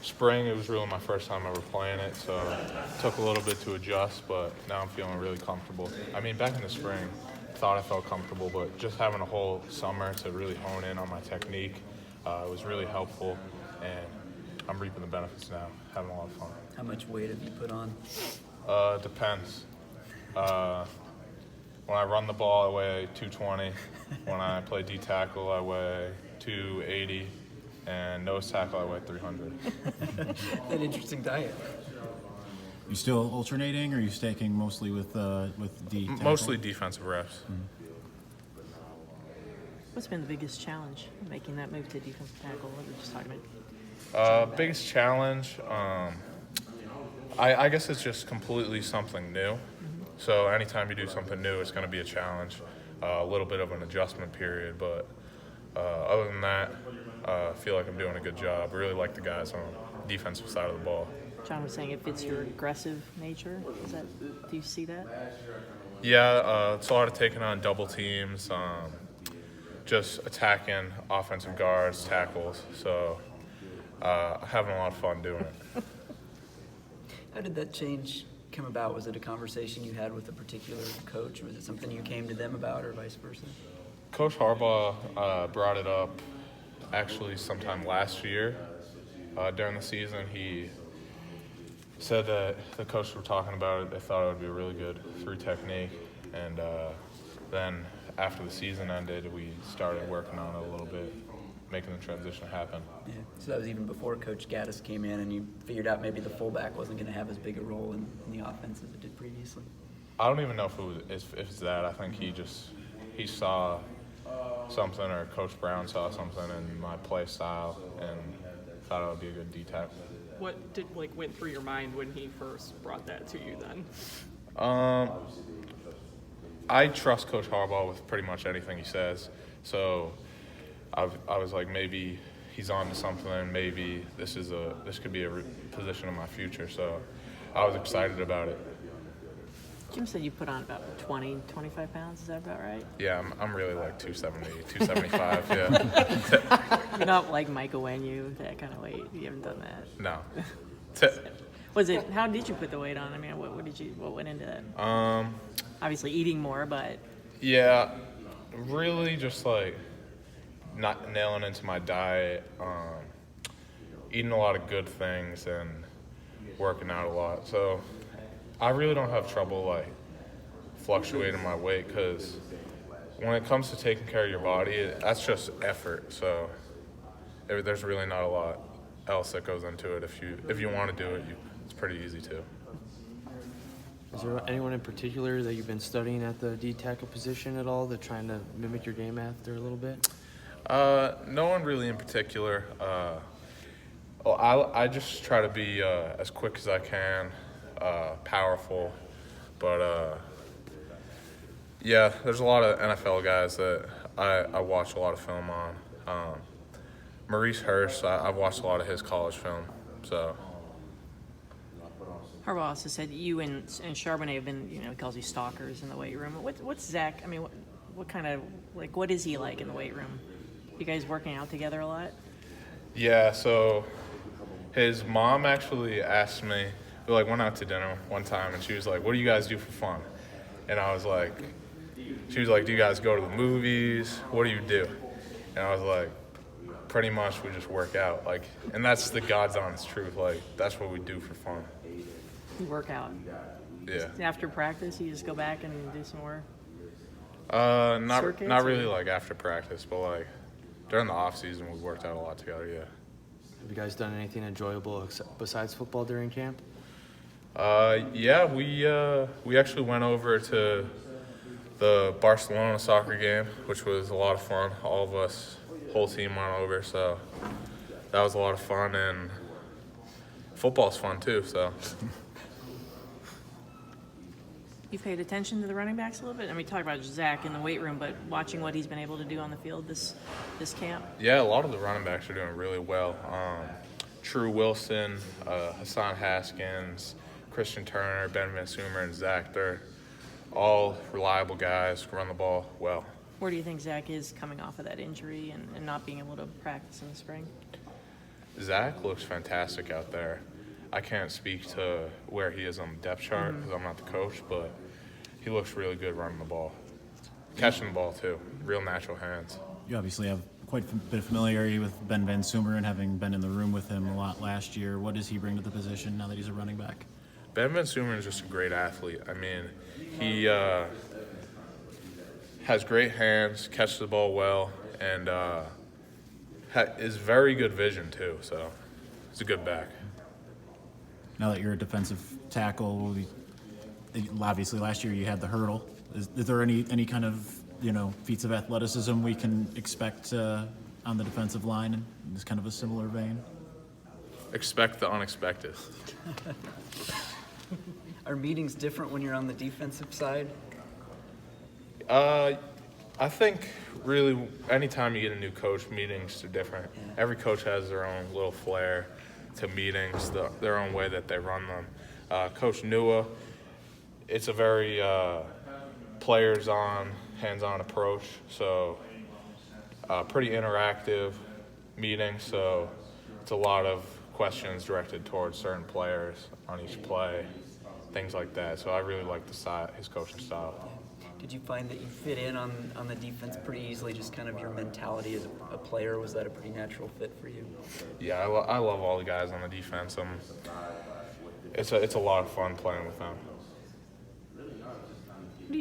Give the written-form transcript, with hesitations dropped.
Spring, it was really my first time ever playing it, so it took a little bit to adjust, but now I'm feeling really comfortable. I mean, back in the spring, thought I felt comfortable, but just having a whole summer to really hone in on my technique was really helpful, and I'm reaping the benefits now, having a lot of fun. How much weight have you put on? Depends. When I run the ball, I weigh 220. When I play D tackle, I weigh 280. And nose tackle, I weigh 300. An interesting diet. You still alternating, or are you staking mostly with D tackle? Mostly defensive reps. What's been the biggest challenge in making that move to defensive tackle? What were we just talking about? Biggest challenge, I guess it's just completely something new. So anytime you do something new, it's going to be a challenge, a little bit of an adjustment period. But other than that, I feel like I'm doing a good job. I really like the guys on the defensive side of the ball. John was saying it fits your aggressive nature. Do you see that? Yeah, it's a lot of taking on double teams, just attacking offensive guards, tackles. So having a lot of fun doing it. How did that change come about? Was it a conversation you had with a particular coach? Was it something you came to them about, or vice versa? Coach Harbaugh brought it up actually sometime last year during the season. He said that the coaches were talking about it. They thought it would be really good through technique. And then after the season ended, we started working on it a little bit, making the transition happen. Yeah. So that was even before Coach Gaddis came in, and you figured out maybe the fullback wasn't going to have as big a role in the offense as it did previously. I don't even know if it's that. I think he saw something, or Coach Brown saw something in my play style and thought it would be a good D-tackle. What went through your mind when he first brought that to you then? I trust Coach Harbaugh with pretty much anything he says. So I was like, maybe he's on to something. Maybe this could be a position in my future. So I was excited about it. Jim said you put on about 20, 25 pounds. Is that about right? Yeah, I'm really like 270, 275, yeah. You're not like Mike Owenyu, that kind of weight. You haven't done that. No. How did you put the weight on? I mean, what went into that? Obviously eating more, but. Yeah, really just like not nailing into my diet, eating a lot of good things and working out a lot. So I really don't have trouble like fluctuating my weight, because when it comes to taking care of your body, that's just effort. So there's really not a lot else that goes into it. If you want to do it, it's pretty easy to. Is there anyone in particular that you've been studying at the D tackle position at all, that trying to mimic your game after a little bit? No one really in particular. I just try to be as quick as I can, powerful, but yeah, there's a lot of NFL guys that I watch a lot of film on. Maurice Hurst, I've watched a lot of his college film, so. Harbaugh also said you and Charbonnet have been, he calls you stalkers in the weight room. What's Zach? I mean, what kind of, what is he like in the weight room? You guys working out together a lot? Yeah, so his mom actually asked me, we went out to dinner one time, and she was like, what do you guys do for fun? And I was like, she was like, do you guys go to the movies? What do you do? And I was like, pretty much we just work out. And that's the God's honest truth. That's what we do for fun. You work out? Yeah. After practice, you just go back and do some more? Not really after practice, but during the off season we worked out a lot together. Yeah. Have you guys done anything enjoyable besides football during camp? Yeah, we actually went over to the Barcelona soccer game, which was a lot of fun. All of us, whole team went over, so that was a lot of fun, and football's fun too, so. You paid attention to the running backs a little bit? I mean, talk about Zach in the weight room, but watching what he's been able to do on the field this camp? Yeah, a lot of the running backs are doing really well. True Wilson, Hassan Haskins, Christian Turner, Ben Van Sumer, and Zach, they're all reliable guys, run the ball well. Where do you think Zach is coming off of that injury and not being able to practice in the spring? Zach looks fantastic out there. I can't speak to where he is on the depth chart because I'm not the coach, but he looks really good running the ball. Catching the ball, too. Real natural hands. You obviously have quite a bit of familiarity with Ben Van Sumer and having been in the room with him a lot last year. What does he bring to the position now that he's a running back? Ben Van Sumer is just a great athlete. I mean, he has great hands, catches the ball well, and is very good vision, too. So he's a good back. Now that you're a defensive tackle, obviously last year you had the hurdle. Is there any kind of feats of athleticism we can expect on the defensive line in this kind of a similar vein? Expect the unexpected. Are meetings different when you're on the defensive side? I think really anytime you get a new coach, meetings are different. Yeah. Every coach has their own little flair to meetings, their own way that they run them. Coach Nua, it's a very players-on, hands-on approach, so pretty interactive meeting, so it's a lot of questions directed towards certain players on each play, things like that. So I really like his coaching style. Did you find that you fit in on the defense pretty easily, just kind of your mentality as a player? Was that a pretty natural fit for you? Yeah, I love all the guys on the defense. It's a lot of fun playing with them. When